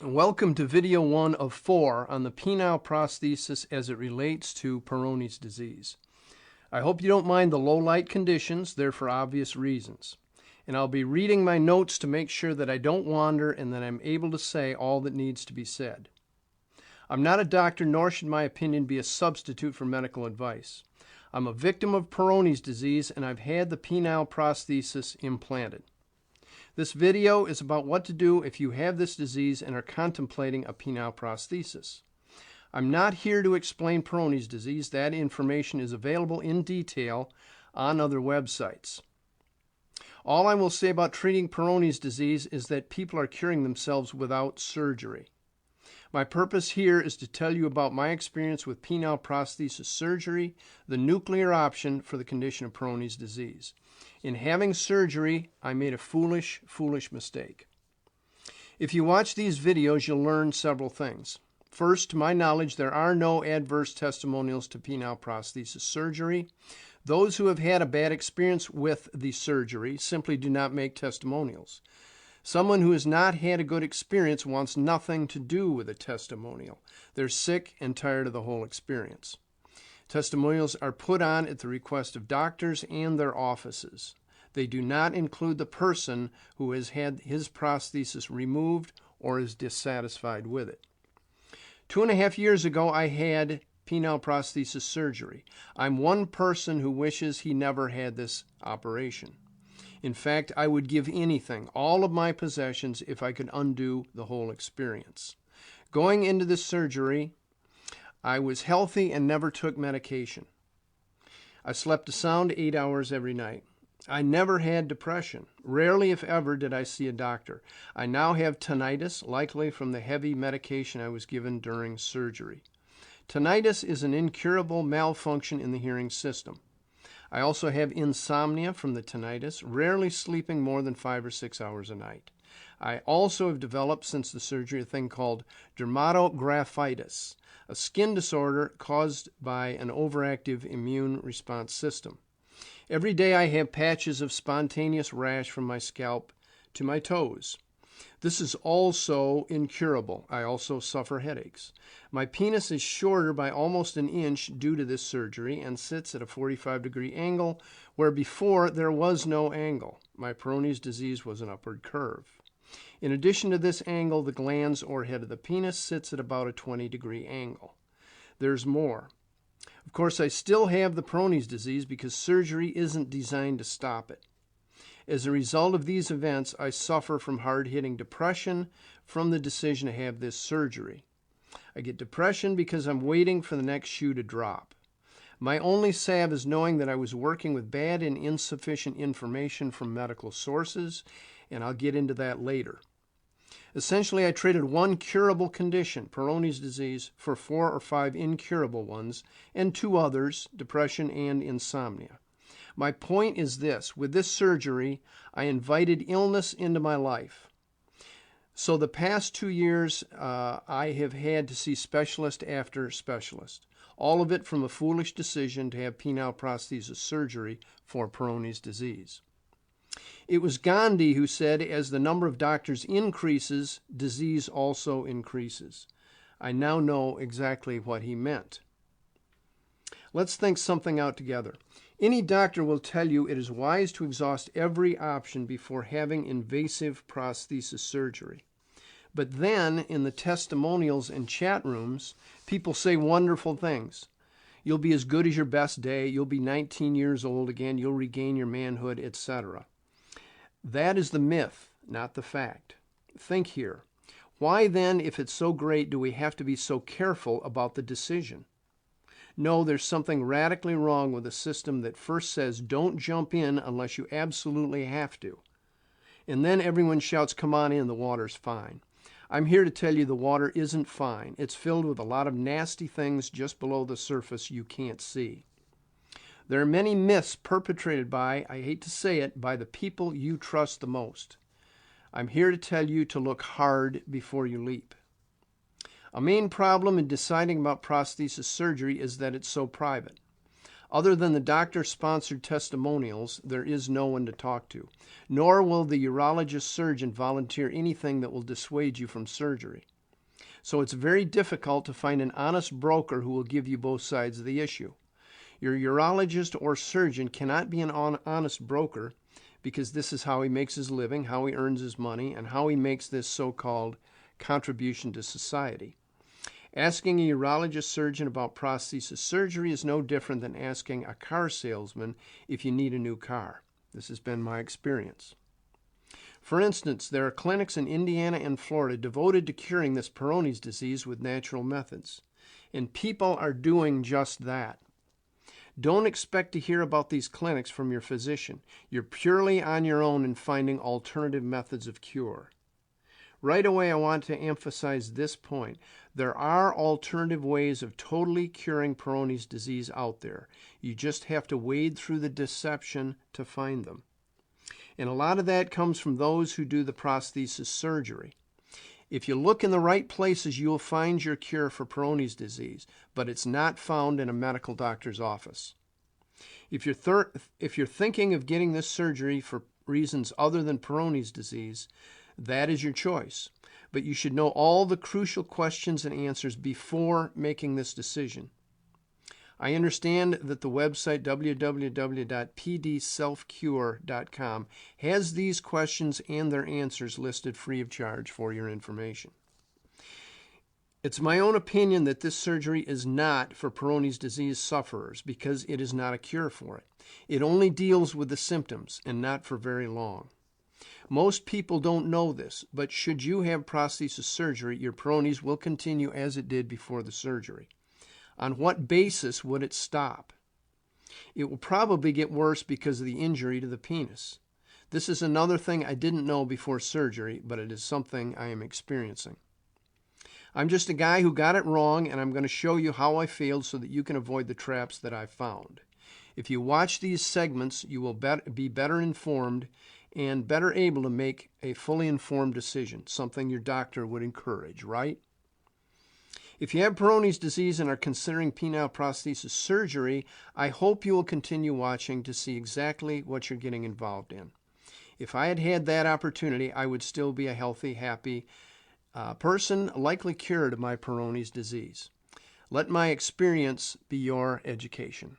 Welcome to video 1 of 4 on the penile prosthesis as it relates to Peyronie's disease. I hope you don't mind the low light conditions, they're for obvious reasons. And I'll be reading my notes to make sure that I don't wander and that I'm able to say all that needs to be said. I'm not a doctor, nor should my opinion be a substitute for medical advice. I'm a victim of Peyronie's disease and I've had the penile prosthesis implanted. This video is about what to do if you have this disease and are contemplating a penile prosthesis. I'm not here to explain Peyronie's disease. That information is available in detail on other websites. All I will say about treating Peyronie's disease is that people are curing themselves without surgery. My purpose here is to tell you about my experience with penile prosthesis surgery, the nuclear option for the condition of Peyronie's disease. In having surgery, I made a foolish mistake. If you watch these videos, you'll learn several things. First, to my knowledge, there are no adverse testimonials to penile prosthesis surgery. Those who have had a bad experience with the surgery simply do not make testimonials. Someone who has not had a good experience wants nothing to do with a testimonial. They're sick and tired of the whole experience. Testimonials are put on at the request of doctors and their offices. They do not include the person who has had his prosthesis removed or is dissatisfied with it. 2.5 years ago, I had penile prosthesis surgery. I'm one person who wishes he never had this operation. In fact, I would give anything, all of my possessions, if I could undo the whole experience. Going into this surgery, I was healthy and never took medication. I slept a sound 8 hours every night. I never had depression. Rarely, if ever, did I see a doctor. I now have tinnitus, likely from the heavy medication I was given during surgery. Tinnitus is an incurable malfunction in the hearing system. I also have insomnia from the tinnitus, rarely sleeping more than 5 or 6 hours a night. I also have developed, since the surgery, a thing called dermatographitis, a skin disorder caused by an overactive immune response system. Every day I have patches of spontaneous rash from my scalp to my toes. This is also incurable. I also suffer headaches. My penis is shorter by almost an inch due to this surgery and sits at a 45-degree angle where before there was no angle. My Peyronie's disease was an upward curve. In addition to this angle, the glans or head of the penis sits at about a 20-degree angle. There's more. Of course, I still have the Peyronie's disease because surgery isn't designed to stop it. As a result of these events, I suffer from hard-hitting depression from the decision to have this surgery. I get depression because I'm waiting for the next shoe to drop. My only salve is knowing that I was working with bad and insufficient information from medical sources, and I'll get into that later. Essentially, I traded one curable condition, Peyronie's disease, for 4 or 5 incurable ones, and 2 others, depression and insomnia. My point is this: with this surgery, I invited illness into my life. So the past 2 years, I have had to see specialist after specialist, all of it from a foolish decision to have penile prosthesis surgery for Peyronie's disease. It was Gandhi who said, as the number of doctors increases, disease also increases. I now know exactly what he meant. Let's think something out together. Any doctor will tell you it is wise to exhaust every option before having invasive prosthesis surgery. But then, in the testimonials and chat rooms, people say wonderful things. You'll be as good as your best day, you'll be 19 years old again, you'll regain your manhood, etc. That is the myth, not the fact. Think here. Why then, if it's so great, do we have to be so careful about the decision? No, there's something radically wrong with a system that first says don't jump in unless you absolutely have to. And then everyone shouts, come on in, the water's fine. I'm here to tell you the water isn't fine. It's filled with a lot of nasty things just below the surface you can't see. There are many myths perpetrated by, I hate to say it, by the people you trust the most. I'm here to tell you to look hard before you leap. A main problem in deciding about prosthesis surgery is that it's so private. Other than the doctor-sponsored testimonials, there is no one to talk to, nor will the urologist surgeon volunteer anything that will dissuade you from surgery. So it's very difficult to find an honest broker who will give you both sides of the issue. Your urologist or surgeon cannot be an honest broker because this is how he makes his living, how he earns his money, and how he makes this so-called contribution to society. Asking a urologist surgeon about prosthesis surgery is no different than asking a car salesman if you need a new car. This has been my experience. For instance, there are clinics in Indiana and Florida devoted to curing this Peyronie's disease with natural methods, and people are doing just that. Don't expect to hear about these clinics from your physician. You're purely on your own in finding alternative methods of cure. Right away, I want to emphasize this point. There are alternative ways of totally curing Peyronie's disease out there. You just have to wade through the deception to find them. And a lot of that comes from those who do the prosthesis surgery. If you look in the right places, you'll find your cure for Peyronie's disease, but it's not found in a medical doctor's office. If you're thinking of getting this surgery for reasons other than Peyronie's disease, that is your choice. But you should know all the crucial questions and answers before making this decision. I understand that the website www.pdselfcure.com has these questions and their answers listed free of charge for your information. It's my own opinion that this surgery is not for Peyronie's disease sufferers because it is not a cure for it. It only deals with the symptoms and not for very long. Most people don't know this, but should you have prosthesis surgery, your Peyronie's will continue as it did before the surgery. On what basis would it stop? It will probably get worse because of the injury to the penis. This is another thing I didn't know before surgery, but it is something I am experiencing. I'm just a guy who got it wrong, and I'm going to show you how I failed so that you can avoid the traps that I found. If you watch these segments, you will be better informed and better able to make a fully informed decision, something your doctor would encourage, right? If you have Peyronie's disease and are considering penile prosthesis surgery, I hope you will continue watching to see exactly what you're getting involved in. If I had had that opportunity, I would still be a healthy, happy person, likely cured of my Peyronie's disease. Let my experience be your education.